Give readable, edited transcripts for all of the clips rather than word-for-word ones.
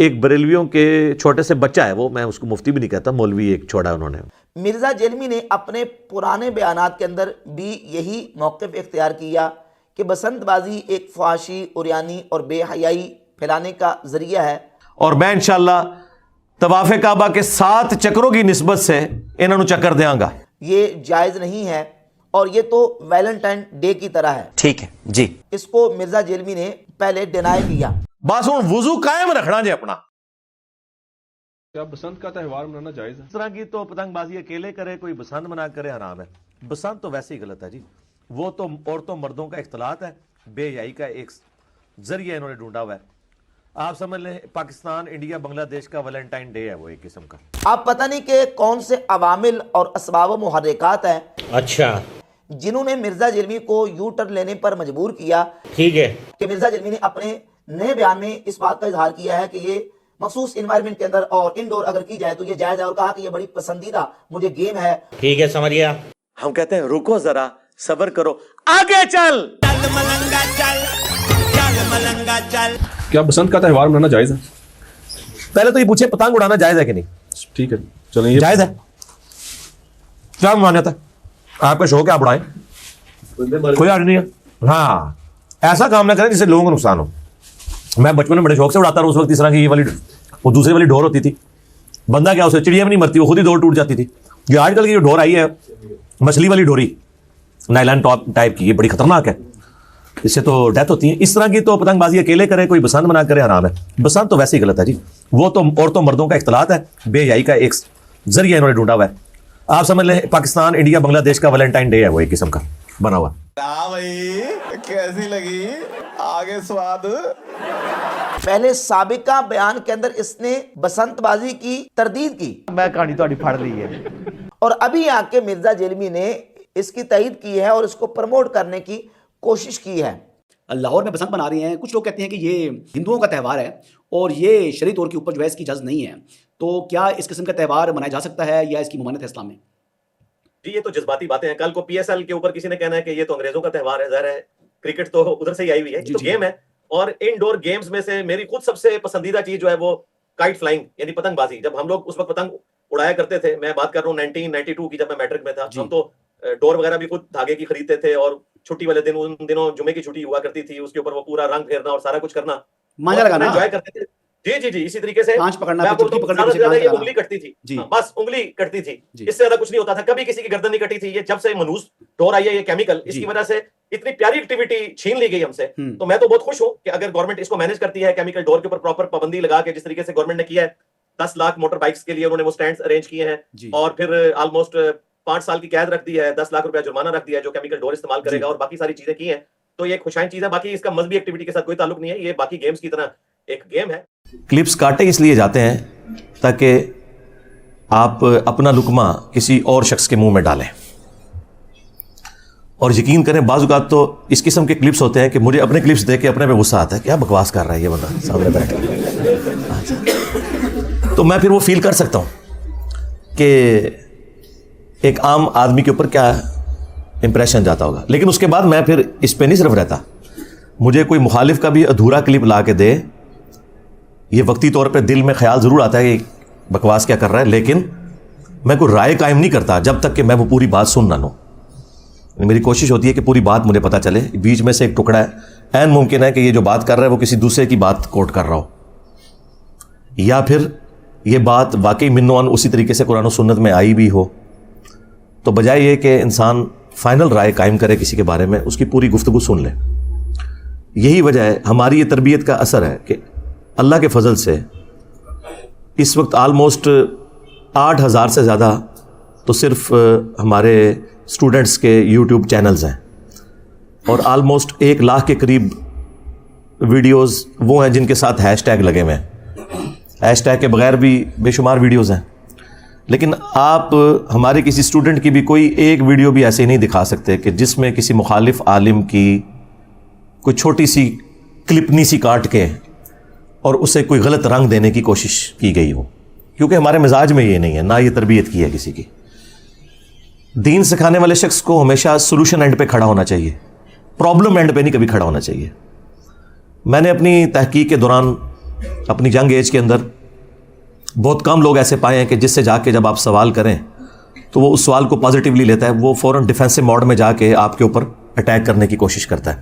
ایک بریلویوں کے چھوٹے سے بچہ ہے، وہ میں اس کو مفتی بھی نہیں کہتا، مولوی ایک چھوڑا انہوں نے۔ مرزا جیلمی نے اپنے پرانے بیانات کے اندر بھی یہی موقف اختیار کیا کہ بسنت بازی ایک فحاشی، عریانی اور بے حیائی پھیلانے کا ذریعہ ہے، اور میں انشاءاللہ طواف کعبہ کے 7 چکروں کی نسبت سے انہوں نے چکر دیاں گا۔ یہ جائز نہیں ہے اور یہ تو ویلنٹائن ڈے کی طرح ہے۔ ٹھیک ہے جی، اس کو مرزا جیلمی نے پہلے ڈینائی کیا۔ بس ہوں وضو قائم رکھنا جی اپنا۔ کیا بسنت کا تہوار منانا جائز ہے؟ اس طرح کی تو پتنگ بازی اکیلے کرے، کوئی بسنت منا کرے، حرام ہے۔ بسنت تو ویسے ہی غلط ہے جی، وہ تو عورتوں مردوں کا اختلاط ہے، بے حیائی کا ایک ذریعہ انہوں نے ڈھونڈا ہوا ہے۔ آپ سمجھ لیں پاکستان، انڈیا، بنگلہ دیش کا ویلنٹائن ڈے ہے وہ ایک قسم کا۔ آپ پتہ نہیں کہ کون سے عوامل اور اسباب و محرکات ہیں اچھا جنہوں نے مرزا جیلمی کو یو ٹرن لینے پر مجبور کیا ٹھیک ہے، کہ مرزا جیلمی نے اپنے نئے بیان میں اس بات کا اظہار کیا ہے کہ یہ مخصوص انوائرمنٹ کے اندر اور انڈور اگر کی جائے تو یہ جائز ہے، اور کہا کہ یہ بڑی پسندیدہ مجھے گیم ہے۔ ٹھیک ہے سمجھ گیا۔ ہم کہتے ہیں رکو ذرا، صبر کرو، آگے چل۔ کیا بسنت کا تہوار منانا جائز ہے؟ پہلے تو یہ پوچھے پتنگ اڑانا جائز ہے کہ نہیں؟ ٹھیک ہے چلیں، یہ جائز ہے، کیا مانیت ہے؟ آپ کا شوق ہے آپ اڑائیں، کوئی حرج نہیں ہے۔ ہاں ایسا کام نہ کریں جس سے لوگوں کو نقصان ہو۔ میں بچپن میں بڑے شوق سے اڑاتا رہا اس وقت، اس طرح کی یہ والی وہ دوسری والی ڈور ہوتی تھی، بندہ کیا اسے چڑیا بھی نہیں مرتی، وہ خود ہی ڈور ٹوٹ جاتی تھی۔ یہ آج کل کی جو ڈور آئی ہے مچھلی والی ڈوری، نائلان ٹائپ کی، یہ بڑی خطرناک ہے، اس سے تو ڈیتھ ہوتی ہے۔ اس طرح کی تو پتنگ بازی اکیلے کرے، کوئی بسنت منا کرے، حرام ہے۔ بسنت تو ویسے ہی غلط ہے جی، وہ تو عورتوں مردوں کا اختلاط ہے، بے حیائی کا ایک ذریعہ انہوں نے ڈھونڈا ہوا ہے۔ آپ سمجھ لیں پاکستان، انڈیا، بنگلہ دیش کا ویلنٹائن ڈے ہے وہ ایک قسم کا بنا ہوا۔ ہاں بھائی کیسی لگی آگے سواد؟ پہلے سابقہ بیان کے اندر اس نے بسنت بازی کی تردید کی، میں کہانی تو پڑھ لی ہے، اور ابھی آ کے مرزا جیلمی نے اس کی تائید کی ہے اور اس کو پروموٹ کرنے کی کوشش کی ہے۔ لاہور میں بسنت منا رہی ہیں، کچھ لوگ کہتے ہیں کہ یہ ہندوؤں کا تہوار ہے اور یہ شرعی طور کے اوپر جو ہے اس کی اجازت نہیں ہے، تو کیا اس قسم کا تہوار منایا جا سکتا ہے یا اس کی ممانعت ہے اسلام میں؟ جی یہ تو جذباتی باتیں ہیں۔ کل کو پی ایس ایل کے اوپر کسی نے کہنا ہے کہ یہ تو انگریزوں کا تہوار ہے، ظاہر ہے کرکٹ تو ادھر سے ہی آئی ہوئی ہے، یہ تو گیم ہے۔ اور انڈور گیمز میں سے میری خود سب سے پسندیدہ چیز جو ہے وہ کائٹ فلائنگ یعنی پتنگ بازی۔ جب ہم لوگ اس وقت پتنگ اڑایا کرتے تھے، میں بات کر رہا ہوں 1992 کی، جب میں میٹرک میں تھا، ہم تو ڈور وغیرہ بھی خود دھاگے کی خریدتے تھے، اور چھٹی والے دن، ان دنوں جمعے کی چھٹی ہوا کرتی تھی، اس کے اوپر وہ پورا رنگ پھیرنا اور سارا کچھ کرنا، مانجا لگانا، انجوائے کرتے تھے۔ جی جی جی، اسی طریقے سے کانچ پکڑنا، میں آپ کو چٹکی پکڑ کے زیادہ سے زیادہ یہ انگلی کٹتی جی تھی، بس انگلی کٹتی تھی، اس سے زیادہ کچھ نہیں ہوتا تھا، کبھی کسی کی گردن نہیں کٹی تھی۔ یہ جب سے منوس ڈور آئی ہے، یہ کیمیکل، اس کی وجہ سے اتنی پیاری ایکٹیویٹی چھین لی گئی ہم سے۔ تو میں تو بہت خوش ہوں کہ اگر گورنمنٹ اس کو مینج کرتی ہے، کیمیکل ڈور کے اوپر پراپر پابندی لگا کے، جس طریقے سے گورنمنٹ نے کیا ہے، 10 لاکھ موٹر بائکس کے لیے انہوں نے وہ سٹینڈز ارینج کیے ہیں، اور پھر آلموسٹ 5 سال کی قید رکھ دی ہے، 10 لاکھ روپیہ جرمانہ رکھ دیا ہے جو کیمیکل ڈور استعمال کرے گا، اور باقی ساری چیزیں کی ہیں۔ تو یہ ایک خوشائن چیز ہے، باقی اس کا مذہبی ایکٹیویٹی کے ساتھ کوئی تعلق نہیں ہے، یہ باقی گیمز کی طرح ایک گیم ہے۔ کلپس کاٹے اس لیے جاتے ہیں تاکہ آپ اپنا لقمہ کسی اور شخص کے منہ میں ڈالیں، اور یقین کریں بعض اوقات تو اس قسم کے کلپس ہوتے ہیں کہ مجھے اپنے کلپس دیکھ کے اپنے پہ غصہ آتا ہے، کیا بکواس کر رہا ہے یہ بندہ سامنے بیٹھے، تو میں پھر وہ فیل کر سکتا ہوں کہ ایک عام آدمی کے اوپر کیا امپریشن جاتا ہوگا۔ لیکن اس کے بعد میں پھر اس پہ نہیں صرف رہتا، مجھے کوئی مخالف کا بھی ادھورا کلپ لا کے دے، یہ وقتی طور پہ دل میں خیال ضرور آتا ہے کہ بکواس کیا کر رہا ہے، لیکن میں کوئی رائے قائم نہیں کرتا جب تک کہ میں وہ پوری بات سن نہ لوں۔ میری کوشش ہوتی ہے کہ پوری بات مجھے پتہ چلے، بیچ میں سے ایک ٹکڑا ہے، عین ممکن ہے کہ یہ جو بات کر رہا ہے وہ کسی دوسرے کی بات کوٹ کر رہا ہو، یا پھر یہ بات واقعی منوان اسی طریقے سے قرآن و سنت میں آئی بھی ہو۔ تو بجائے یہ کہ انسان فائنل رائے قائم کرے کسی کے بارے میں، اس کی پوری گفتگو سن لے۔ یہی وجہ ہے، ہماری یہ تربیت کا اثر ہے کہ اللہ کے فضل سے اس وقت آلموسٹ 8,000 سے زیادہ تو صرف ہمارے اسٹوڈنٹس کے یوٹیوب چینلز ہیں، اور آلموسٹ 1 لاکھ کے قریب ویڈیوز وہ ہیں جن کے ساتھ ہیش ٹیگ لگے ہوئے ہیں، ہیش ٹیگ کے بغیر بھی بے شمار ویڈیوز ہیں۔ لیکن آپ ہمارے کسی اسٹوڈنٹ کی بھی کوئی ایک ویڈیو بھی ایسے نہیں دکھا سکتے کہ جس میں کسی مخالف عالم کی کوئی چھوٹی سی کلپنی سی کاٹ کے اور اسے کوئی غلط رنگ دینے کی کوشش کی گئی ہو، کیونکہ ہمارے مزاج میں یہ نہیں ہے، نہ یہ تربیت کی ہے کسی کی۔ دین سکھانے والے شخص کو ہمیشہ سولوشن اینڈ پہ کھڑا ہونا چاہیے، پرابلم اینڈ پہ نہیں کبھی کھڑا ہونا چاہیے۔ میں نے اپنی تحقیق کے دوران اپنی ینگ ایج کے اندر بہت کم لوگ ایسے پائے ہیں کہ جس سے جا کے جب آپ سوال کریں تو وہ اس سوال کو پازیٹیولی لیتا ہے، وہ فوراً ڈیفینسو موڈ میں جا کے آپ کے اوپر اٹیک کرنے کی کوشش کرتا ہے،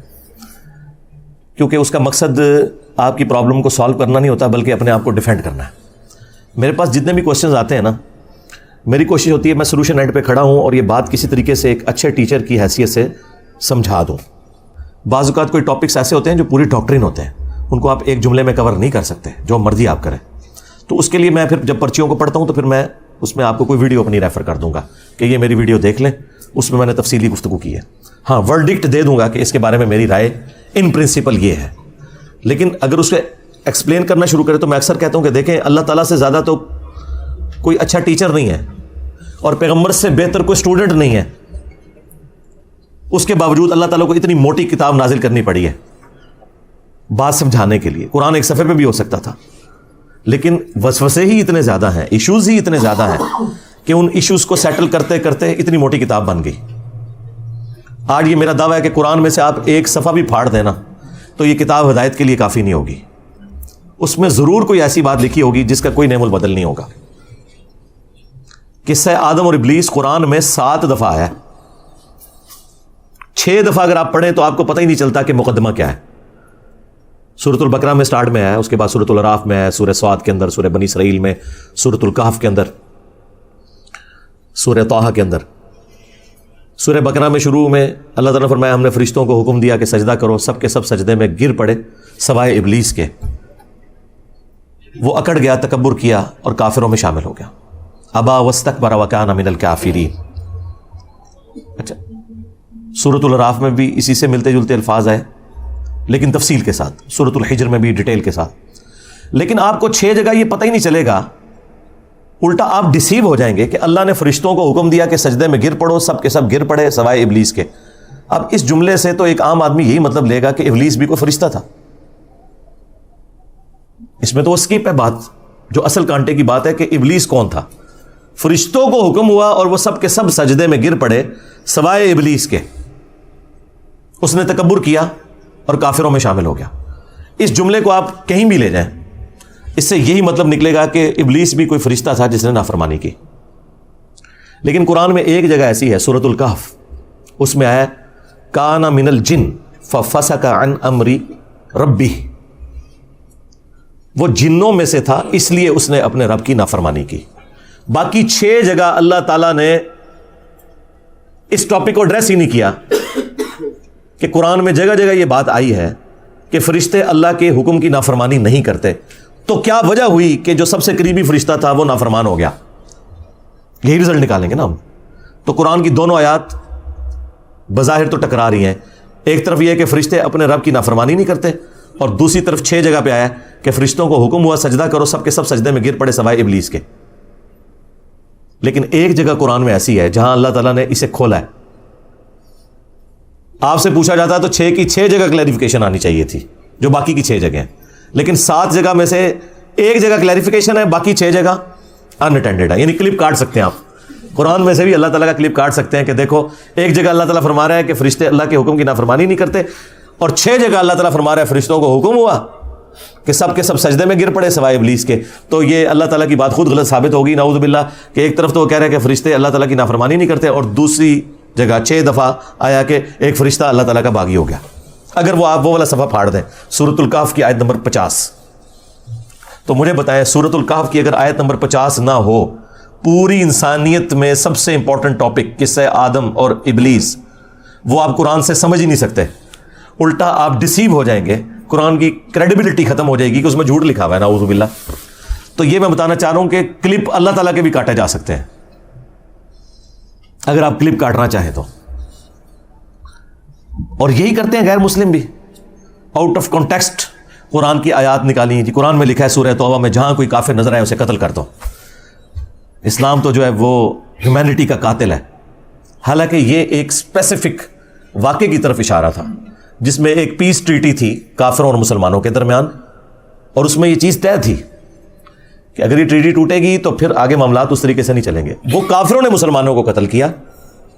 کیونکہ اس کا مقصد آپ کی پرابلم کو سالو کرنا نہیں ہوتا بلکہ اپنے آپ کو ڈیفینڈ کرنا ہے۔ میرے پاس جتنے بھی کوشچنز آتے ہیں نا، میری کوشش ہوتی ہے میں سولوشن اینڈ پہ کھڑا ہوں اور یہ بات کسی طریقے سے ایک اچھے ٹیچر کی حیثیت سے سمجھا دوں۔ بعض اوقات کوئی ٹاپکس ایسے ہوتے ہیں جو پوری ڈاکٹرین ہوتے ہیں، ان کو آپ ایک جملے میں کور نہیں کر سکتے، جو مرضی آپ کریں، تو اس کے لیے میں پھر جب پرچیوں کو پڑھتا ہوں تو پھر میں اس میں آپ کو کوئی ویڈیو اپنی ریفر کر دوں گا کہ یہ میری ویڈیو دیکھ لیں، اس میں نے تفصیلی گفتگو کی ہے۔ ہاں، ورڈکٹ دے دوں گا کہ اس کے بارے میں میری رائے ان پرنسپل یہ ہے، لیکن اگر اس کو ایکسپلین کرنا شروع کرے تو میں اکثر کہتا ہوں کہ دیکھیں اللہ تعالیٰ سے زیادہ تو کوئی اچھا ٹیچر نہیں ہے اور پیغمبر سے بہتر کوئی اسٹوڈنٹ نہیں ہے، اس کے باوجود اللہ تعالیٰ کو اتنی موٹی کتاب نازل کرنی پڑی ہے بات سمجھانے کے لیے۔ قرآن ایک صفحے پہ بھی ہو سکتا تھا، لیکن وسوسے ہی اتنے زیادہ ہیں، ایشوز ہی اتنے زیادہ ہیں کہ ان ایشوز کو سیٹل کرتے کرتے اتنی موٹی کتاب بن گئی۔ آج یہ میرا دعویٰ ہے کہ قرآن میں سے آپ ایک صفحہ بھی پھاڑ دینا تو یہ کتاب ہدایت کے لیے کافی نہیں ہوگی، اس میں ضرور کوئی ایسی بات لکھی ہوگی جس کا کوئی نعم البدل نہیں ہوگا۔ قصہ آدم اور ابلیس قرآن میں 7 دفعہ ہے، 6 دفعہ اگر آپ پڑھیں تو آپ کو پتہ ہی نہیں چلتا کہ مقدمہ کیا ہے۔ سورۃ البقرہ میں سٹارٹ میں ہے، اس کے بعد سورۃ الاعراف میں ہے، سورہ صاد کے اندر، سورہ بنی اسرائیل میں، سورۃ الکہف کے اندر، سورہ طٰہٰ کے اندر۔ سورہ بقرہ میں شروع میں اللہ تعالیٰ نے فرمایا ہم نے فرشتوں کو حکم دیا کہ سجدہ کرو، سب کے سب سجدے میں گر پڑے سوائے ابلیس کے، وہ اکڑ گیا، تکبر کیا اور کافروں میں شامل ہو گیا۔ ابا واستکبر وکان من الکافرین۔ اچھا، سورۃ الاعراف میں بھی اسی سے ملتے جلتے الفاظ آئے لیکن تفصیل کے ساتھ، سورۃ الحجر میں بھی ڈیٹیل کے ساتھ، لیکن آپ کو 6 جگہ یہ پتہ ہی نہیں چلے گا، الٹا آپ ڈیسیو ہو جائیں گے کہ اللہ نے فرشتوں کو حکم دیا کہ سجدے میں گر پڑو، سب کے سب گر پڑے سوائے ابلیس کے۔ اب اس جملے سے تو ایک عام آدمی یہی مطلب لے گا کہ ابلیس بھی کوئی فرشتہ تھا، اس میں تو اسکپ ہے بات، جو اصل کانٹے کی بات ہے کہ ابلیس کون تھا۔ فرشتوں کو حکم ہوا اور وہ سب کے سب سجدے میں گر پڑے سوائے ابلیس کے، اس نے تکبر کیا اور کافروں میں شامل ہو گیا۔ اس جملے کو آپ کہیں بھی لے جائیں، اس سے یہی مطلب نکلے گا کہ ابلیس بھی کوئی فرشتہ تھا جس نے نافرمانی کی۔ لیکن قرآن میں ایک جگہ ایسی ہے، سورۃ الکہف، اس میں آیا کان من الجن ففسق عن امر ربہ، وہ جنوں میں سے تھا اس لیے اس نے اپنے رب کی نافرمانی کی۔ باقی 6 جگہ اللہ تعالیٰ نے اس ٹاپک کو ایڈریس ہی نہیں کیا کہ قرآن میں جگہ جگہ یہ بات آئی ہے کہ فرشتے اللہ کے حکم کی نافرمانی نہیں کرتے، تو کیا وجہ ہوئی کہ جو سب سے قریبی فرشتہ تھا وہ نافرمان ہو گیا؟ یہی رزلٹ نکالیں گے نا ہم۔ تو قرآن کی دونوں آیات بظاہر تو ٹکرا رہی ہیں، ایک طرف یہ ہے کہ فرشتے اپنے رب کی نافرمانی نہیں کرتے، اور دوسری طرف 6 جگہ پہ آیا کہ فرشتوں کو حکم ہوا سجدہ کرو، سب کے سب سجدے میں گر پڑے سوائے ابلیس کے۔ لیکن ایک جگہ قرآن میں ایسی ہے جہاں اللہ تعالیٰ نے اسے کھولا ہے۔ آپ سے پوچھا جاتا ہے تو 6 کی 6 جگہ کلیریفیکیشن آنی چاہیے تھی، جو باقی کی 6 جگہ ہیں، لیکن 7 جگہ میں سے ایک جگہ کلیریفیکیشن ہے، باقی 6 جگہ ان اٹینڈڈ ہے۔ یعنی کلپ کاٹ سکتے ہیں آپ، قرآن میں سے بھی اللہ تعالیٰ کا کلپ کاٹ سکتے ہیں کہ دیکھو ایک جگہ اللہ تعالیٰ فرما رہا ہے کہ فرشتے اللہ کے حکم کی نافرمانی نہیں کرتے، اور 6 جگہ اللہ تعالیٰ فرما رہا ہے فرشتوں کو حکم ہوا کہ سب کے سب سجدے میں گر پڑے سوائے ابلیس کے۔ تو یہ اللہ تعالیٰ کی بات خود غلط ثابت ہوگی، نعوذ باللہ، کہ ایک طرف تو وہ کہہ رہے ہیں کہ فرشتے اللہ تعالیٰ کی نافرمانی نہیں کرتے، اور دوسری جگہ 6 دفعہ آیا کہ ایک فرشتہ اللہ تعالیٰ کا باغی ہو گیا۔ اگر وہ آپ وہ والا صفحہ پھاڑ دیں، سورۃ الکہف کی آیت نمبر 50، تو مجھے بتائیں سورۃ الکہف کی اگر آیت نمبر 50 نہ ہو، پوری انسانیت میں سب سے امپورٹنٹ ٹاپک قصہ آدم اور ابلیس، وہ آپ قرآن سے سمجھ ہی نہیں سکتے، الٹا آپ ڈسیو ہو جائیں گے، قرآن کی کریڈیبلٹی ختم ہو جائے گی کہ اس میں جھوٹ لکھا ہوا ہے، نعوذ باللہ۔ تو یہ میں بتانا چاہ رہا ہوں کہ کلپ اللہ تعالیٰ کے بھی کاٹے جا سکتے ہیں اگر آپ کلپ کاٹنا چاہیں تو، اور یہی کرتے ہیں غیر مسلم بھی، آؤٹ آف کانٹیکسٹ قرآن کی آیات نکالی جی، قرآن میں لکھا ہے سورہ توبہ میں جہاں کوئی کافر نظر آئے اسے قتل کر دو۔ اسلام تو جو ہے وہ ہیومینٹی کا قاتل ہے، حالانکہ یہ ایک اسپیسیفک واقعے کی طرف اشارہ تھا جس میں ایک پیس ٹریٹی تھی کافروں اور مسلمانوں کے درمیان، اور اس میں یہ چیز طے تھی کہ اگر یہ ٹریٹی ٹوٹے گی تو پھر آگے معاملات اس طریقے سے نہیں چلیں گے۔ وہ کافروں نے مسلمانوں کو قتل کیا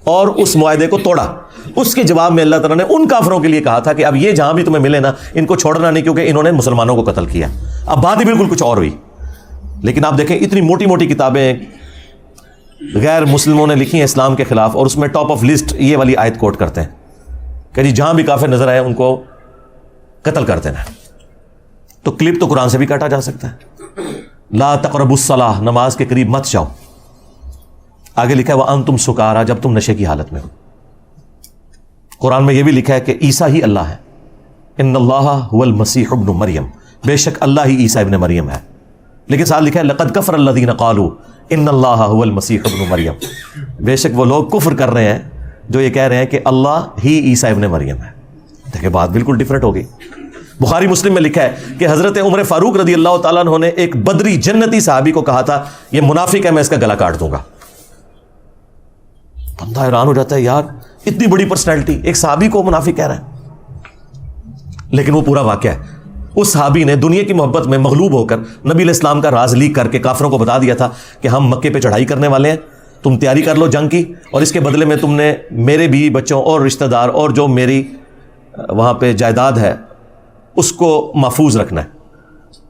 اور اس معاہدے کو توڑا، اس کے جواب میں اللہ تعالیٰ نے ان کافروں کے لیے کہا تھا کہ اب یہ جہاں بھی تمہیں ملے نا ان کو چھوڑنا نہیں، کیونکہ انہوں نے مسلمانوں کو قتل کیا۔ اب بات ہی بالکل کچھ اور ہوئی. لیکن آپ دیکھیں اتنی موٹی موٹی کتابیں غیر مسلموں نے لکھی ہیں اسلام کے خلاف, اور اس میں ٹاپ آف لسٹ یہ والی آیت کوٹ کرتے ہیں کہ جی جہاں بھی کافر نظر آئے ان کو قتل کر دینا. تو کلپ تو قرآن سے بھی کاٹا جا سکتا ہے. لا تقربوا الصلاۃ, نماز کے قریب مت جاؤ. آگے لکھا ہے وانتم سکارا, جب تم نشے کی حالت میں ہو. قرآن میں یہ بھی لکھا ہے کہ عیسیٰ ہی اللہ ہے. ان اللہ هو المسیح ابن مریم, بے شک اللہ ہی عیسیٰ ابن مریم ہے. لیکن ساتھ لکھا ہے لقد کفر الذین قالوا ان اللہ هو المسیح ابن مریم, بے شک وہ لوگ کفر کر رہے ہیں جو یہ کہہ رہے ہیں کہ اللہ ہی عیسیٰ ابن مریم ہے. دیکھیں بات بالکل ڈیفرنٹ ہو گئی. بخاری مسلم میں لکھا ہے کہ حضرت عمر فاروق رضی اللہ تعالیٰ عنہ نے ایک بدری جنتی صحابی کو کہا تھا یہ منافق ہے, میں اس کا گلا کاٹ دوں گا. بندہ حیران ہو جاتا ہے, یار اتنی بڑی پرسنالٹی ایک صحابی کو منافق کہہ رہا ہے. لیکن وہ پورا واقعہ ہے. اس صحابی نے دنیا کی محبت میں مغلوب ہو کر نبی علیہ السلام کا راز لیک کر کے کافروں کو بتا دیا تھا کہ ہم مکے پہ چڑھائی کرنے والے ہیں, تم تیاری کر لو جنگ کی, اور اس کے بدلے میں تم نے میرے بیوی بچوں اور رشتہ دار اور جو میری وہاں پہ جائیداد ہے اس کو محفوظ رکھنا ہے.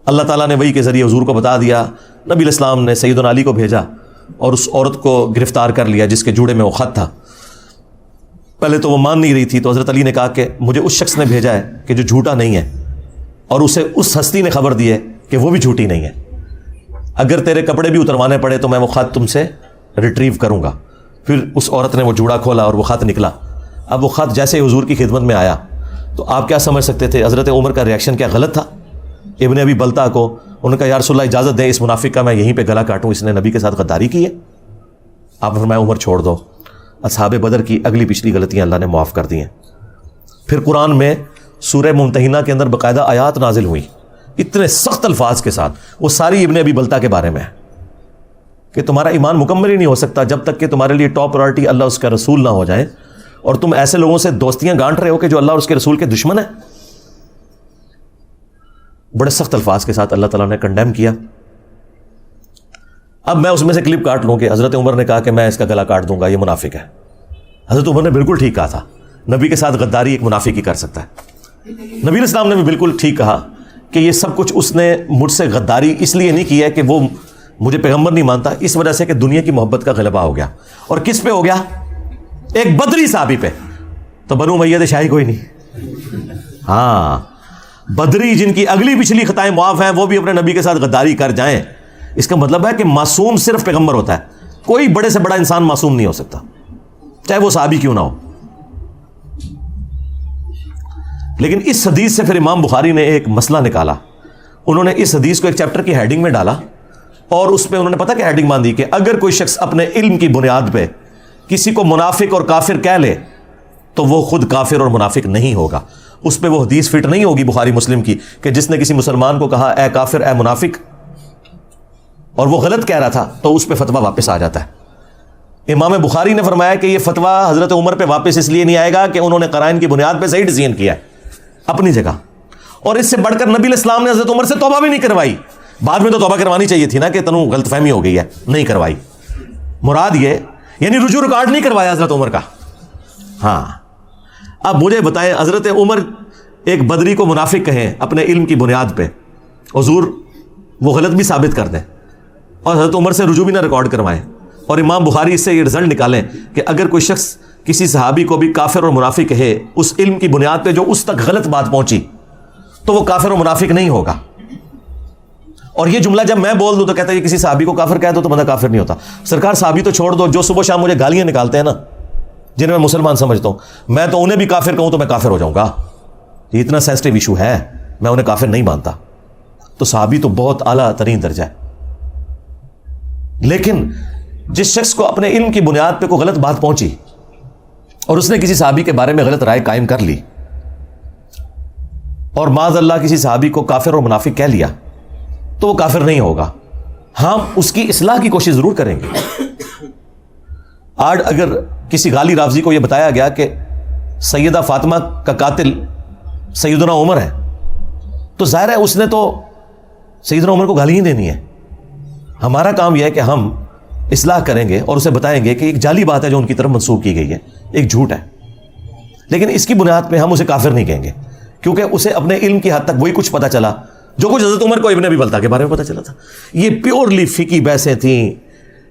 اللہ تعالیٰ نے وحی کے ذریعے حضور کو بتا دیا. نبی علیہ السلام نے سیدنا علی کو بھیجا اور اس عورت کو گرفتار کر لیا جس کے جوڑے میں وہ خط تھا. پہلے تو وہ مان نہیں رہی تھی, تو حضرت علی نے کہا کہ مجھے اس شخص نے بھیجا ہے کہ جو جھوٹا نہیں ہے, اور اسے اس ہستی نے خبر دی ہے کہ وہ بھی جھوٹی نہیں ہے. اگر تیرے کپڑے بھی اتروانے پڑے تو میں وہ خط تم سے ریٹریو کروں گا. پھر اس عورت نے وہ جوڑا کھولا اور وہ خط نکلا. اب وہ خط جیسے حضور کی خدمت میں آیا تو آپ کیا سمجھ سکتے تھے حضرت عمر کا ریاکشن کیا غلط تھا؟ ابن ابی بلتا کو انہوں نے کہا یا رسول اللہ اجازت دیں اس منافق کا میں یہیں پہ گلا کاٹوں, اس نے نبی کے ساتھ غداری کی ہے. آپ نے فرمایا عمر چھوڑ دو. اصحاب بدر کی اگلی پچھلی غلطیاں اللہ نے معاف کر دی ہیں. پھر قرآن میں سورہ ممتحنہ کے اندر باقاعدہ آیات نازل ہوئی اتنے سخت الفاظ کے ساتھ. وہ ساری ابن ابی بلتا کے بارے میں ہے کہ تمہارا ایمان مکمل ہی نہیں ہو سکتا جب تک کہ تمہارے لیے ٹاپ پرائرٹی اللہ اس کا رسول نہ ہو جائے, اور تم ایسے لوگوں سے دوستیاں گانٹ رہے ہو کہ جو اللہ اور اس کے رسول کے دشمن ہیں. بڑے سخت الفاظ کے ساتھ اللہ تعالیٰ نے کنڈیم کیا. اب میں اس میں سے کلپ کاٹ لوں کہ حضرت عمر نے کہا کہ میں اس کا گلا کاٹ دوں گا, یہ منافق ہے. حضرت عمر نے بالکل ٹھیک کہا تھا, نبی کے ساتھ غداری ایک منافق ہی کر سکتا ہے. نبی علیہ السلام نے بھی بالکل ٹھیک کہا کہ یہ سب کچھ اس نے مجھ سے غداری اس لیے نہیں کی ہے کہ وہ مجھے پیغمبر نہیں مانتا, اس وجہ سے کہ دنیا کی محبت کا غلبہ ہو گیا. اور کس پہ ہو گیا؟ ایک بدری صحابی پہ. تو بنو امیہ شاہی کوئی نہیں. ہاں بدری جن کی اگلی پچھلی خطائیں معاف ہیں وہ بھی اپنے نبی کے ساتھ غداری کر جائیں. اس کا مطلب ہے کہ معصوم صرف پیغمبر ہوتا ہے, کوئی بڑے سے بڑا انسان معصوم نہیں ہو سکتا چاہے وہ صحابی کیوں نہ ہو. لیکن اس حدیث سے پھر امام بخاری نے ایک مسئلہ نکالا. انہوں نے اس حدیث کو ایک چیپٹر کی ہیڈنگ میں ڈالا, اور اس پہ انہوں نے پتہ کہ ہیڈنگ باندھی کہ اگر کوئی شخص اپنے علم کی بنیاد پہ کسی کو منافق اور کافر کہہ لے تو وہ خود کافر اور منافق نہیں ہوگا. اس پہ وہ حدیث فٹ نہیں ہوگی بخاری مسلم کی کہ جس نے کسی مسلمان کو کہا اے کافر اے منافق اور وہ غلط کہہ رہا تھا تو اس پہ فتویٰ واپس آ جاتا ہے. امام بخاری نے فرمایا کہ یہ فتویٰ حضرت عمر پہ واپس اس لیے نہیں آئے گا کہ انہوں نے قرائن کی بنیاد پہ صحیح ڈیسیژن کیا ہے اپنی جگہ, اور اس سے بڑھ کر نبی علیہ السلام نے حضرت عمر سے توبہ بھی نہیں کروائی. بعد میں تو توبہ کروانی چاہیے تھی نا کہ تنوں غلط فہمی ہو گئی ہے, نہیں کروائی. مراد یہ یعنی رجوع ریکارڈ نہیں کروایا حضرت عمر کا. ہاں اب مجھے بتائیں حضرت عمر ایک بدری کو منافق کہیں اپنے علم کی بنیاد پہ, حضور وہ غلط بھی ثابت کر دیں اور حضرت عمر سے رجوع بھی نہ ریکارڈ کروائیں, اور امام بخاری اس سے یہ رزلٹ نکالیں کہ اگر کوئی شخص کسی صحابی کو بھی کافر اور منافق کہے اس علم کی بنیاد پہ جو اس تک غلط بات پہنچی تو وہ کافر اور منافق نہیں ہوگا. اور یہ جملہ جب میں بول دوں تو کہتا ہے کسی صحابی کو کافر کہہ دو تو بندہ کافر نہیں ہوتا. سرکار صحابی تو چھوڑ دو, جو صبح شام مجھے گالیاں نکالتے ہیں نا جنہیں میں مسلمان سمجھتا ہوں, میں تو انہیں بھی کافر کہوں تو میں کافر ہو جاؤں گا. یہ اتنا سینسٹیو ایشو ہے, میں انہیں کافر نہیں مانتا. تو صحابی تو بہت اعلیٰ ترین درجہ ہے. لیکن جس شخص کو اپنے علم کی بنیاد پہ کوئی غلط بات پہنچی اور اس نے کسی صحابی کے بارے میں غلط رائے قائم کر لی اور معاذ اللہ کسی صحابی کو کافر اور منافق کہہ لیا تو وہ کافر نہیں ہوگا. ہم اس کی اصلاح کی کوشش ضرور کریں گے. آج اگر کسی غالی رافضی کو یہ بتایا گیا کہ سیدہ فاطمہ کا قاتل سیدنا عمر ہے تو ظاہر ہے اس نے تو سیدنا عمر کو گالی ہی دینی ہے. ہمارا کام یہ ہے کہ ہم اصلاح کریں گے اور اسے بتائیں گے کہ ایک جعلی بات ہے جو ان کی طرف منسوخ کی گئی ہے, ایک جھوٹ ہے, لیکن اس کی بنیاد پہ ہم اسے کافر نہیں کہیں گے کیونکہ اسے اپنے علم کی حد تک وہی کچھ پتہ چلا جو کچھ حضرت عمر کو ابن ابی بلتع کے بارے میں پتہ چلا تھا. یہ پیورلی فقہی بحثیں تھیں,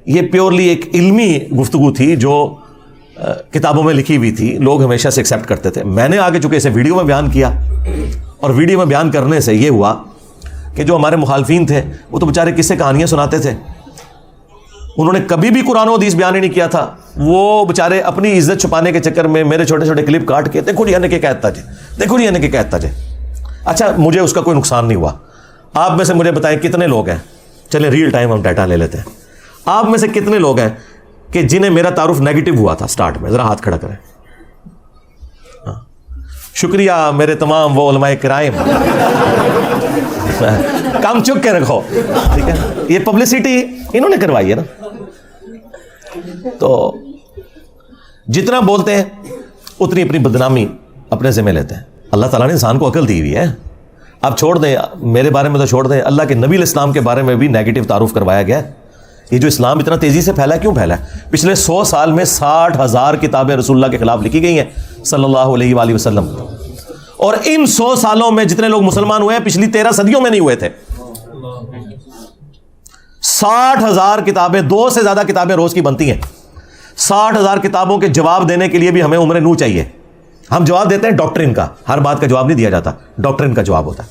یہ پیورلی ایک علمی گفتگو تھی جو کتابوں میں لکھی ہوئی تھی, لوگ ہمیشہ سے ایکسیپٹ کرتے تھے. میں نے آگے چونکہ اسے ویڈیو میں بیان کیا, اور ویڈیو میں بیان کرنے سے یہ ہوا کہ جو ہمارے مخالفین تھے وہ تو بیچارے قصے کہانیاں سناتے تھے, انہوں نے کبھی بھی قرآن و حدیث بیان ہی نہیں کیا تھا. وہ بیچارے اپنی عزت چھپانے کے چکر میں میرے چھوٹے چھوٹے کلپ کاٹ کے دیکھو جی نے کہ کہتا جی, دیکھو جی نے کہ کہتا جی. اچھا مجھے اس کا کوئی نقصان نہیں ہوا. آپ میں سے مجھے بتائیں کتنے لوگ ہیں, چلیں ریئل ٹائم ہم ڈیٹا لے لیتے ہیں, آپ میں سے کتنے لوگ ہیں کہ جنہیں میرا تعارف نیگیٹو ہوا تھا سٹارٹ میں؟ ذرا ہاتھ کھڑا کریں. شکریہ میرے تمام وہ علماء کرام, کام چک کے رکھو, ٹھیک ہے. یہ پبلسٹی انہوں نے کروائی ہے نا. تو جتنا بولتے ہیں اتنی اپنی بدنامی اپنے ذمہ لیتے ہیں. اللہ تعالیٰ نے انسان کو عقل دی ہوئی ہے. آپ چھوڑ دیں, میرے بارے میں تو چھوڑ دیں, اللہ کے نبی علیہ السلام کے بارے میں بھی نیگیٹو تعارف کروایا گیا ہے. یہ جو اسلام اتنا تیزی سے پھیلا کیوں پھیلا ہے؟ پچھلے 100 سال میں 60,000 کتابیں رسول اللہ کے خلاف لکھی گئی ہیں صلی اللہ علیہ وآلہ وسلم, اور ان 100 سالوں میں جتنے لوگ مسلمان ہوئے ہیں پچھلی 13 صدیوں میں نہیں ہوئے تھے. 60,000 کتابیں, 2 سے زیادہ کتابیں روز کی بنتی ہیں. 60,000 کتابوں کے جواب دینے کے لیے بھی ہمیں عمر نو چاہیے. ہم جواب دیتے ہیں ڈاکٹرن کا, ہر بات کا جواب نہیں دیا جاتا, ڈاکٹرن کا جواب ہوتا ہے.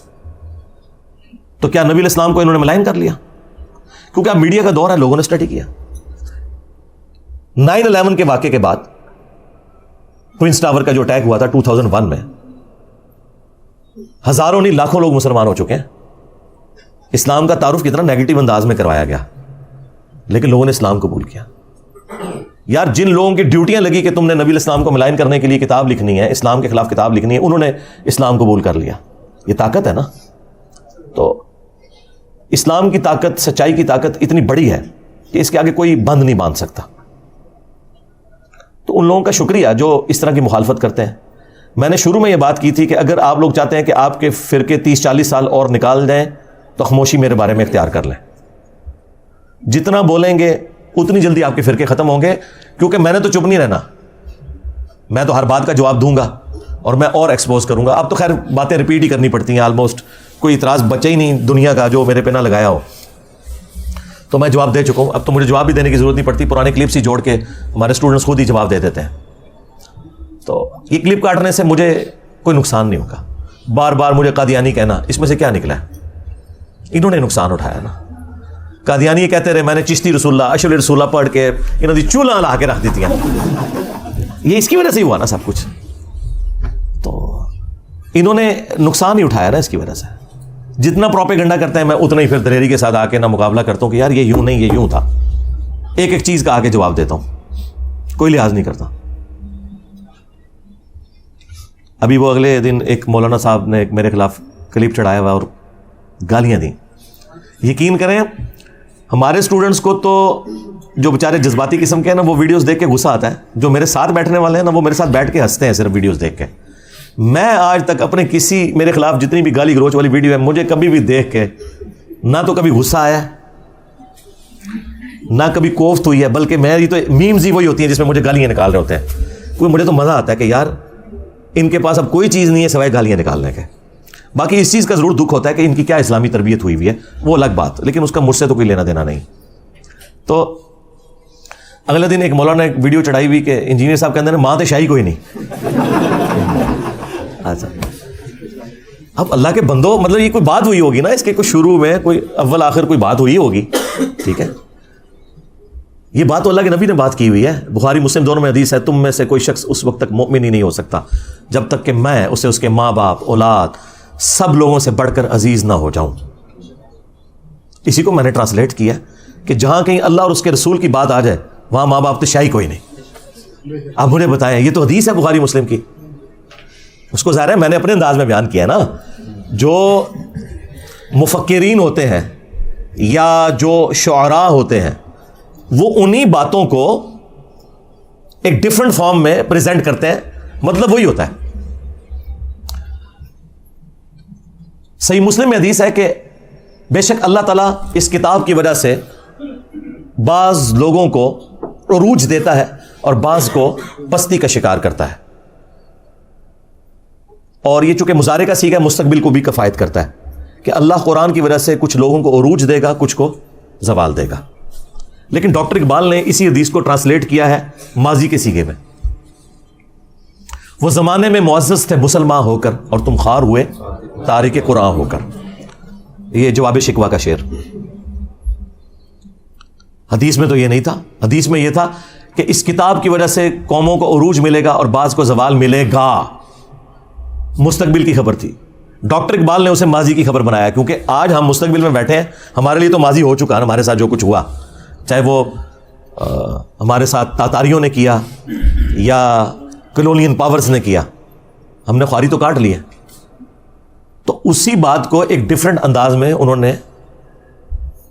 تو کیا نبی علیہ السلام کو انہوں نے ملائن کر لیا؟ کیونکہ اب میڈیا کا دور ہے, لوگوں نے اسٹڈی کیا. 9/11 کے واقعے کے بعد ٹوئنس ٹاور کا جو اٹیک ہوا تھا 2001 میں, ہزاروں نہیں لاکھوں لوگ مسلمان ہو چکے ہیں. اسلام کا تعارف کتنا نیگیٹو انداز میں کروایا گیا, لیکن لوگوں نے اسلام قبول کیا. یار جن لوگوں کی ڈیوٹیاں لگی کہ تم نے نبی الاسلام کو ملائن کرنے کے لیے کتاب لکھنی ہے, اسلام کے خلاف کتاب لکھنی ہے, انہوں نے اسلام قبول کر لیا. یہ طاقت ہے نا. تو اسلام کی طاقت, سچائی کی طاقت اتنی بڑی ہے کہ اس کے آگے کوئی بند نہیں باندھ سکتا. تو ان لوگوں کا شکریہ جو اس طرح کی مخالفت کرتے ہیں. میں نے شروع میں یہ بات کی تھی کہ اگر آپ لوگ چاہتے ہیں کہ آپ کے فرقے 30-40 سال اور نکال جائیں تو خاموشی میرے بارے میں اختیار کر لیں. جتنا بولیں گے اتنی جلدی آپ کے فرقے ختم ہوں گے, کیونکہ میں نے تو چپ نہیں رہنا. میں تو ہر بات کا جواب دوں گا اور میں اور ایکسپوز کروں گا. اب تو خیر باتیں ریپیٹ ہی کرنی پڑتی ہیں, آلموسٹ کوئی اعتراض بچا ہی نہیں دنیا کا جو میرے پہ نہ لگایا ہو. تو میں جواب دے چکا ہوں, اب تو مجھے جواب بھی دینے کی ضرورت نہیں پڑتی. پرانے کلپس ہی جوڑ کے ہمارے اسٹوڈنٹس خود ہی جواب دے دیتے ہیں. تو یہ کلپ کاٹنے سے مجھے کوئی نقصان نہیں ہوگا. بار بار مجھے قادیانی کہنا, اس میں سے کیا نکلا ہے؟ انہوں نے نقصان اٹھایا نا. قادیانی یہ کہتے رہے میں نے چشتی رسول اللہ اشرف رسول اللہ پڑھ کے انہوں نے چولہا لا کے رکھ دیتی ہیں. یہ اس کی وجہ سے ہی ہوا نا سب کچھ. تو انہوں نے نقصان ہی اٹھایا نا اس کی وجہ سے. جتنا پروپیگنڈا کرتے ہیں میں اتنا ہی پھر دلیری کے ساتھ آ کے نہ مقابلہ کرتا ہوں کہ یار یہ یوں نہیں, یہ یوں تھا. ایک ایک چیز کا آ کے جواب دیتا ہوں, کوئی لحاظ نہیں کرتا. ابھی وہ اگلے دن ایک مولانا صاحب نے ایک میرے خلاف کلپ چڑھایا ہوا اور گالیاں دیں. یقین کریں ہمارے اسٹوڈنٹس کو تو جو بیچارے جذباتی قسم کے ہیں نا, وہ ویڈیوز دیکھ کے غصہ آتا ہے. جو میرے ساتھ بیٹھنے والے ہیں نا, وہ میرے ساتھ بیٹھ کے ہنستے ہیں صرف ویڈیوز دیکھ کے. میں آج تک اپنے کسی میرے خلاف جتنی بھی گالی گلوچ والی ویڈیو ہے, مجھے کبھی بھی دیکھ کے نہ تو کبھی غصہ آیا نہ کبھی کوفت ہوئی ہے, بلکہ میری تو میمز ہی وہی ہوتی ہیں جس میں مجھے گالیاں نکال رہے ہوتے ہیں. کوئی مجھے تو مزہ آتا ہے کہ یار ان کے پاس اب کوئی چیز نہیں ہے سوائے گالیاں نکالنے کے. باقی اس چیز کا ضرور دکھ ہوتا ہے کہ ان کی کیا اسلامی تربیت ہوئی ہوئی ہے, وہ الگ بات, لیکن اس کا مجھ سے تو کوئی لینا دینا نہیں. تو اگلے دن ایک مولانا نے ایک ویڈیو چڑھائی ہوئی کہ انجینئر صاحب کے اندر ماں تو شاہی کوئی نہیں. اچھا اب اللہ کے بندو, مطلب یہ کوئی بات ہوئی ہوگی نا اس کے کوئی شروع میں کوئی اول آخر کوئی بات ہوئی ہوگی, ٹھیک ہے. یہ بات تو اللہ کے نبی نے بات کی ہوئی ہے, بخاری مسلم دونوں میں حدیث ہے, تم میں سے کوئی شخص اس وقت تک مومن ہی نہیں ہو سکتا جب تک کہ میں اسے اس کے ماں باپ اولاد سب لوگوں سے بڑھ کر عزیز نہ ہو جاؤں. اسی کو میں نے ٹرانسلیٹ کیا کہ جہاں کہیں اللہ اور اس کے رسول کی بات آ جائے وہاں ماں باپ تو شاہی کوئی نہیں. آپ مجھے بتائیں, یہ تو حدیث ہے بخاری مسلم کی. اس کو ظاہر ہے میں نے اپنے انداز میں بیان کیا نا. جو مفکرین ہوتے ہیں یا جو شعراء ہوتے ہیں وہ انہی باتوں کو ایک ڈفرنٹ فارم میں پریزنٹ کرتے ہیں, مطلب وہی ہوتا ہے. صحیح مسلم میں حدیث ہے کہ بے شک اللہ تعالیٰ اس کتاب کی وجہ سے بعض لوگوں کو عروج دیتا ہے اور بعض کو پستی کا شکار کرتا ہے. اور یہ چونکہ مضارع کا سیغہ ہے, مستقبل کو بھی کفایت کرتا ہے. کہ اللہ قرآن کی وجہ سے کچھ لوگوں کو عروج دے گا, کچھ کو زوال دے گا. لیکن ڈاکٹر اقبال نے اسی حدیث کو ٹرانسلیٹ کیا ہے ماضی کے سیغے میں. وہ زمانے میں معزز تھے مسلمان ہو کر, اور تم خوار ہوئے تارک قرآن ہو کر. یہ جواب شکوہ کا شعر. حدیث میں تو یہ نہیں تھا. حدیث میں یہ تھا کہ اس کتاب کی وجہ سے قوموں کو عروج ملے گا اور بعض کو زوال ملے گا. مستقبل کی خبر تھی. ڈاکٹر اقبال نے اسے ماضی کی خبر بنایا, کیونکہ آج ہم مستقبل میں بیٹھے ہیں, ہمارے لیے تو ماضی ہو چکا ہے. ہمارے ساتھ جو کچھ ہوا, چاہے وہ ہمارے ساتھ تاتاریوں نے کیا یا کلونین پاورز نے کیا, ہم نے خواری تو کاٹ لی ہے. تو اسی بات کو ایک ڈفرنٹ انداز میں انہوں نے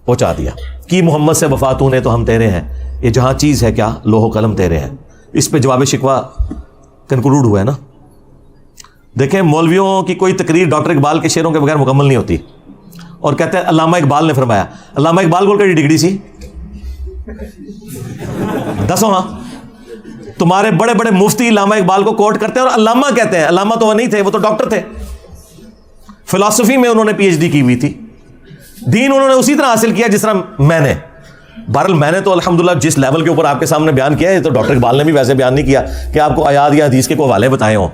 پہنچا دیا کہ محمد سے وفاتوں نے تو ہم تیرے ہیں, یہ جہاں چیز ہے کیا لوح و قلم تیرے ہیں. اس پہ جواب شکوہ کنکلوڈ ہوا ہے نا. دیکھیں, مولویوں کی کوئی تقریر ڈاکٹر اقبال کے شعروں کے بغیر مکمل نہیں ہوتی. اور کہتے ہیں علامہ اقبال نے فرمایا. علامہ اقبال کو کیا ڈگری سی 10 ہاں. تمہارے بڑے بڑے مفتی علامہ اقبال کو کوٹ کرتے ہیں اور علامہ کہتے ہیں. علامہ تو وہ نہیں تھے, وہ تو ڈاکٹر تھے. فلسفی میں انہوں نے پی ایچ ڈی کی ہوئی تھی. دین انہوں نے اسی طرح حاصل کیا جس طرح میں نے. بہرحال میں نے تو الحمدللہ جس لیول کے اوپر آپ کے سامنے بیان کیا ہے, تو ڈاکٹر اقبال نے بھی ویسے بیان نہیں کیا کہ آپ کو آیات یا حدیث کے کوئی حوالے بتائے ہوں.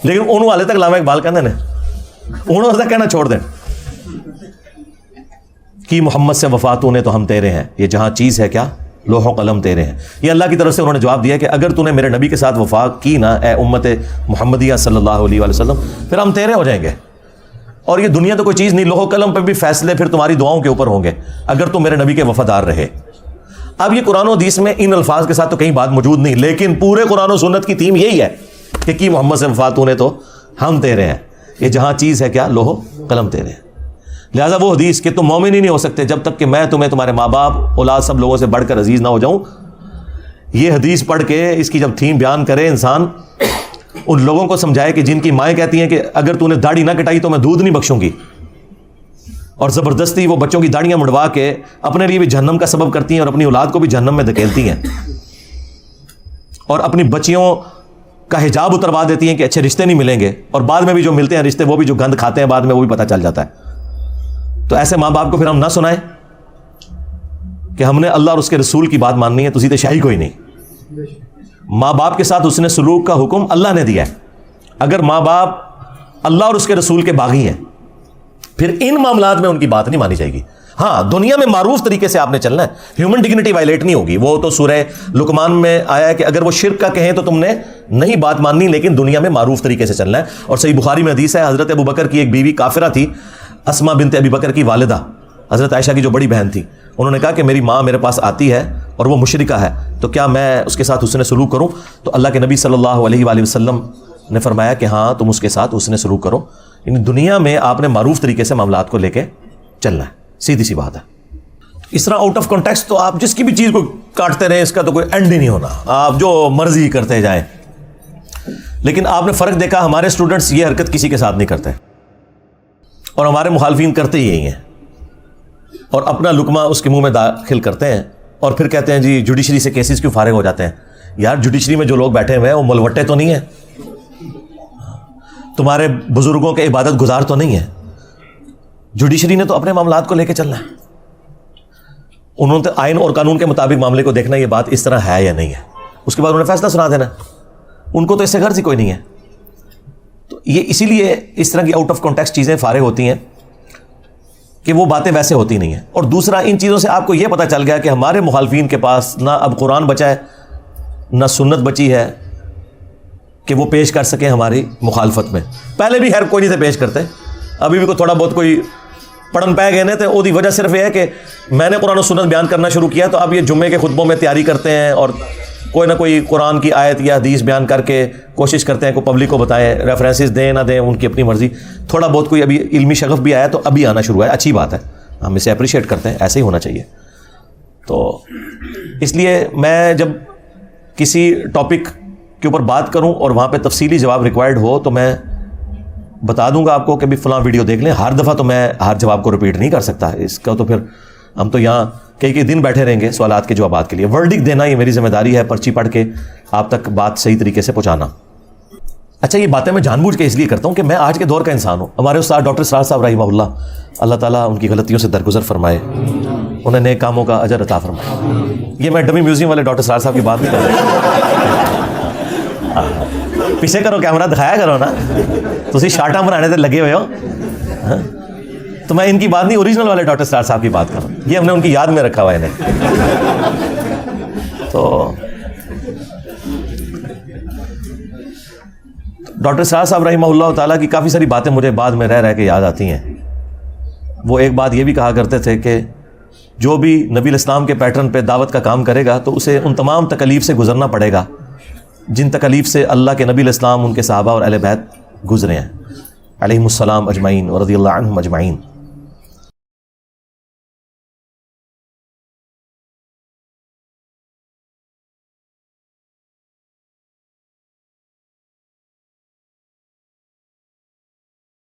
لیکن ان والے تک علامہ اقبال کہتے ہیں, انہوں نے کہنا چھوڑ دیں کہ محمد سے وفاتوں نے تو ہم تیرے ہیں, یہ جہاں چیز ہے کیا لوح و قلم تیرے ہیں. یہ اللہ کی طرف سے انہوں نے جواب دیا کہ اگر تو نے میرے نبی کے ساتھ وفا کی نا اے امت محمدیہ صلی اللہ علیہ وآلہ وسلم, پھر ہم تیرے ہو جائیں گے. اور یہ دنیا تو کوئی چیز نہیں, لوح و قلم پہ بھی فیصلے پھر تمہاری دعاؤں کے اوپر ہوں گے اگر تم میرے نبی کے وفادار رہے. اب یہ قرآن و حدیث میں ان الفاظ کے ساتھ تو کہیں بات موجود نہیں, لیکن پورے قرآن و سنت کی تھیم یہی ہے کہ کی محمد سے وفاتوں نے تو ہم تیرے ہیں, یہ جہاں چیز ہے کیا لوح و قلم تیرے ہیں. لہٰذا وہ حدیث کہ تم مومن ہی نہیں ہو سکتے جب تک کہ میں تمہیں تمہارے ماں باپ اولاد سب لوگوں سے بڑھ کر عزیز نہ ہو جاؤں, یہ حدیث پڑھ کے اس کی جب تھیم بیان کرے انسان, ان لوگوں کو سمجھائے کہ جن کی مائیں کہتی ہیں کہ اگر تو نے داڑھی نہ کٹائی تو میں دودھ نہیں بخشوں گی, اور زبردستی وہ بچوں کی داڑیاں مڑوا کے اپنے لیے بھی جہنم کا سبب کرتی ہیں اور اپنی اولاد کو بھی جہنم میں دھکیلتی ہیں, اور اپنی بچیوں کا حجاب اتروا دیتی ہیں کہ اچھے رشتے نہیں ملیں گے, اور بعد میں بھی جو ملتے ہیں رشتے وہ بھی جو گند کھاتے ہیں بعد میں وہ بھی پتہ چل جاتا ہے. تو ایسے ماں باپ کو پھر ہم نہ سنائیں کہ ہم نے اللہ اور اس کے رسول کی بات ماننی ہے, تو سیدھے شاہی کوئی نہیں. ماں باپ کے ساتھ حسن سلوک کا حکم اللہ نے دیا ہے. اگر ماں باپ اللہ اور اس کے رسول کے باغی ہیں پھر ان معاملات میں ان کی بات نہیں مانی جائے گی. ہاں, دنیا میں معروف طریقے سے آپ نے چلنا ہے, ہیومن ڈگنیٹی وائلیٹ نہیں ہوگی. وہ تو سورہ لقمان میں آیا ہے کہ اگر وہ شرک کا کہیں تو تم نے نہیں بات ماننی, لیکن دنیا میں معروف طریقے سے چلنا ہے. اور صحیح بخاری میں حدیث ہے, حضرت ابو بکر کی ایک بیوی کافرہ تھی, اسما بنت ابی بکر کی والدہ, حضرت عائشہ کی جو بڑی بہن تھی. انہوں نے کہا کہ میری ماں میرے پاس آتی ہے اور وہ مشرکہ ہے, تو کیا میں اس کے ساتھ حسن سلوک کروں؟ تو اللہ کے نبی صلی اللہ علیہ وآلہ وسلم نے فرمایا کہ ہاں تم اس کے ساتھ حسن سلوک کرو. یعنی دنیا میں آپ نے معروف طریقے سے معاملات کو لے کے چلنا ہے, سیدھی سی بات ہے. اس طرح آؤٹ آف کانٹیکسٹ تو آپ جس کی بھی چیز کو کاٹتے رہیں, اس کا تو کوئی اینڈ ہی نہیں ہونا, آپ جو مرضی کرتے جائیں. لیکن آپ نے فرق دیکھا, ہمارے اسٹوڈنٹس یہ حرکت کسی کے ساتھ نہیں کرتے, اور ہمارے مخالفین کرتے ہی یہی ہیں, اور اپنا لقمہ اس کے منہ میں داخل کرتے ہیں, اور پھر کہتے ہیں جی جوڈیشری سے کیسز کیوں فارغ ہو جاتے ہیں. یار جوڈیشری میں جو لوگ بیٹھے ہوئے ہیں وہ ملوٹے تو نہیں ہیں, تمہارے بزرگوں کے عبادت گزار تو نہیں ہیں. جوڈیشری نے تو اپنے معاملات کو لے کے چلنا ہے, انہوں نے آئین اور قانون کے مطابق معاملے کو دیکھنا یہ بات اس طرح ہے یا نہیں ہے, اس کے بعد انہیں فیصلہ سنا دینا. ان کو تو اس سے غرض ہی کوئی نہیں ہے. تو یہ اسی لیے اس طرح کی آؤٹ آف کانٹیکسٹ چیزیں فارغ ہوتی ہیں کہ وہ باتیں ویسے ہوتی نہیں ہیں. اور دوسرا, ان چیزوں سے آپ کو یہ پتہ چل گیا کہ ہمارے مخالفین کے پاس نہ اب قرآن بچا ہے نہ سنت بچی ہے کہ وہ پیش کر سکیں ہماری مخالفت میں. پہلے بھی خیر کوئی نہیں تھے پیش کرتے, ابھی بھی کوئی تھوڑا بہت کوئی پڑھن پہ گئے تھے. وہ دی وجہ صرف یہ ہے کہ میں نے قرآن و سنت بیان کرنا شروع کیا, تو اب یہ جمعے کے خطبوں میں تیاری کرتے ہیں اور کوئی نہ کوئی قرآن کی آیت یا حدیث بیان کر کے کوشش کرتے ہیں کہ پبلک کو بتائیں, ریفرنسز دیں نہ دیں ان کی اپنی مرضی. تھوڑا بہت کوئی ابھی علمی شغف بھی آیا تو ابھی آنا شروع ہے, اچھی بات ہے, ہم اسے اپریشیٹ کرتے ہیں, ایسے ہی ہونا چاہیے. تو اس لیے میں جب کسی ٹاپک کے اوپر بات کروں اور وہاں پہ تفصیلی جواب ریکوائرڈ ہو تو میں بتا دوں گا آپ کو کہ بھی فلاں ویڈیو دیکھ لیں. ہر دفعہ تو میں ہر جواب کو ریپیٹ نہیں کر سکتا, اس کا تو پھر ہم تو یہاں کئی دن بیٹھے رہیں گے سوالات کے جوابات کے لیے. ورڈک دینا یہ میری ذمہ داری ہے, پرچی پڑھ کے آپ تک بات صحیح طریقے سے پہنچانا. اچھا یہ باتیں میں جان بوجھ کے اس لیے کرتا ہوں کہ میں آج کے دور کا انسان ہوں. ہمارے استاد ڈاکٹر اسرار صاحب رحمہ اللہ تعالیٰ ان کی غلطیوں سے درگزر فرمائے, انہیں نیک کاموں کا اجر عطا فرمائے. یہ میں ڈمی میوزیم والے ڈاکٹر اسرار صاحب کی بات نہیں کر رہا. پیچھے کرو کیمرہ دکھایا کرو نا, تسی شارٹاں بنانے تے لگے ہوئے ہو. تو میں ان کی بات نہیں, اوریجنل والے ڈاکٹر اسرار صاحب کی بات کر رہا ہوں. یہ ہم نے ان کی یاد میں رکھا ہوا ہے انہیں. تو ڈاکٹر اسرار صاحب رحمہ اللہ تعالیٰ کی کافی ساری باتیں مجھے بعد میں رہ کے یاد آتی ہیں. وہ ایک بات یہ بھی کہا کرتے تھے کہ جو بھی نبی الاسلام کے پیٹرن پہ دعوت کا کام کرے گا تو اسے ان تمام تکالیف سے گزرنا پڑے گا جن تکالیف سے اللہ کے نبی الاسلام, ان کے صحابہ اور اہل بیت گزرے ہیں علیہم السلام اجمعین و رضی اللہ عنہم اجمعین.